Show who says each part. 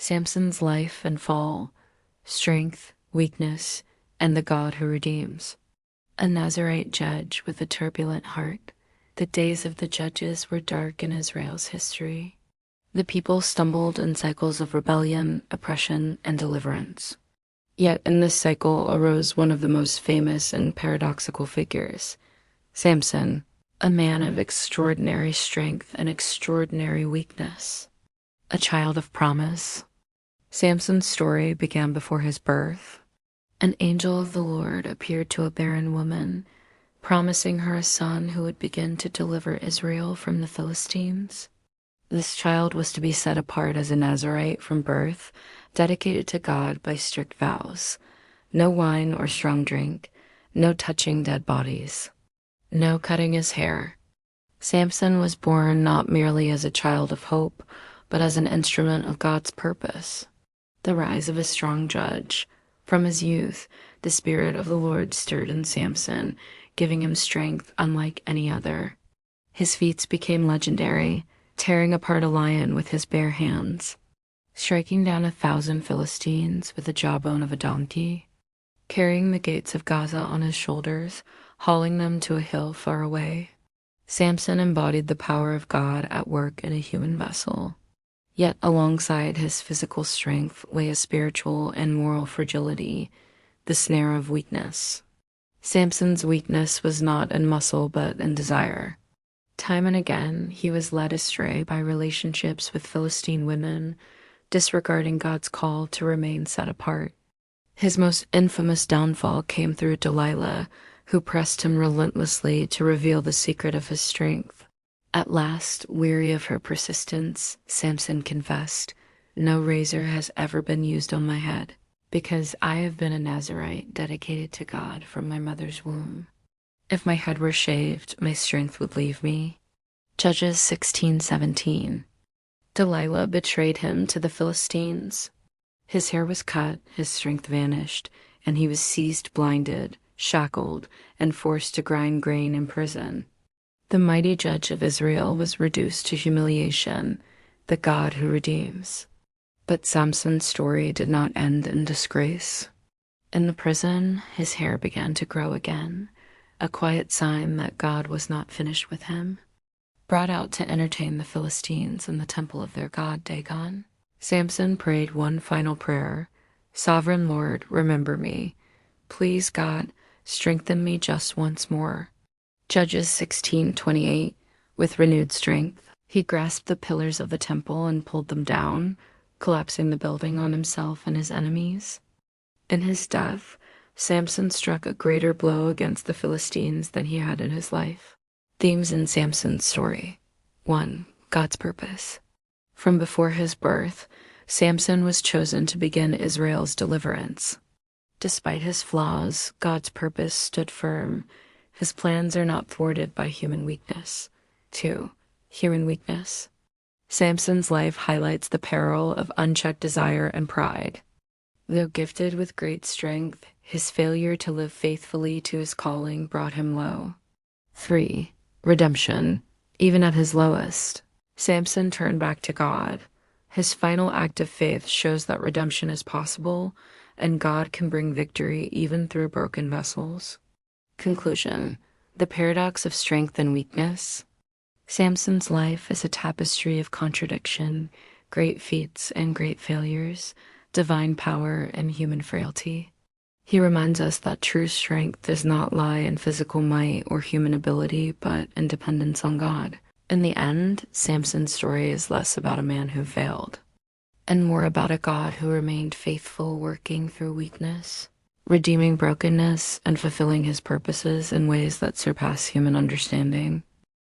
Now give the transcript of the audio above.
Speaker 1: Samson's life and fall, strength, weakness, and the God who redeems. A Nazirite judge with a turbulent heart. The days of the judges were dark in Israel's history. The people stumbled in cycles of rebellion, oppression, and deliverance. Yet in this cycle arose one of the most famous and paradoxical figures, Samson, a man of extraordinary strength and extraordinary weakness. A child of promise. Samson's story began before his birth. An angel of the Lord appeared to a barren woman, promising her a son who would begin to deliver Israel from the Philistines. This child was to be set apart as a Nazirite from birth, dedicated to God by strict vows. No wine or strong drink, no touching dead bodies, no cutting his hair. Samson was born not merely as a child of hope, but as an instrument of God's purpose. The rise of a strong judge. From his youth, the Spirit of the Lord stirred in Samson, giving him strength unlike any other. His feats became legendary, tearing apart a lion with his bare hands, striking down 1,000 Philistines with the jawbone of a donkey, carrying the gates of Gaza on his shoulders, hauling them to a hill far away. Samson embodied the power of God at work in a human vessel. Yet alongside his physical strength lay a spiritual and moral fragility, the snare of weakness. Samson's weakness was not in muscle but in desire. Time and again, he was led astray by relationships with Philistine women, disregarding God's call to remain set apart. His most infamous downfall came through Delilah, who pressed him relentlessly to reveal the secret of his strength. At last, weary of her persistence, Samson confessed, "No razor has ever been used on my head, because I have been a Nazirite dedicated to God from my mother's womb. If my head were shaved, my strength would leave me." Judges 16:17. Delilah betrayed him to the Philistines. His hair was cut, his strength vanished, and he was seized blinded, shackled, and forced to grind grain in prison. The mighty judge of Israel was reduced to humiliation, the God who redeems. But Samson's story did not end in disgrace. In the prison, his hair began to grow again, a quiet sign that God was not finished with him. Brought out to entertain the Philistines in the temple of their god Dagon, Samson prayed one final prayer, "Sovereign Lord, remember me. Please, God, strengthen me just once more." Judges 16:28. With renewed strength, he grasped the pillars of the temple and pulled them down, collapsing the building on himself and his enemies. In his death, Samson struck a greater blow against the Philistines than he had in his life. Themes in Samson's story. 1. God's purpose. From before his birth, Samson was chosen to begin Israel's deliverance. Despite his flaws, God's purpose stood firm. His plans are not thwarted by human weakness. 2. Human weakness. Samson's life highlights the peril of unchecked desire and pride. Though gifted with great strength, his failure to live faithfully to his calling brought him low. 3. Redemption. Even at his lowest, Samson turned back to God. His final act of faith shows that redemption is possible, and God can bring victory even through broken vessels. Conclusion. The paradox of strength and weakness. Samson's life is a tapestry of contradiction, great feats and great failures, divine power and human frailty. He reminds us that true strength does not lie in physical might or human ability, but in dependence on God. In the end, Samson's story is less about a man who failed, and more about a God who remained faithful, working through weakness, redeeming brokenness, and fulfilling his purposes in ways that surpass human understanding.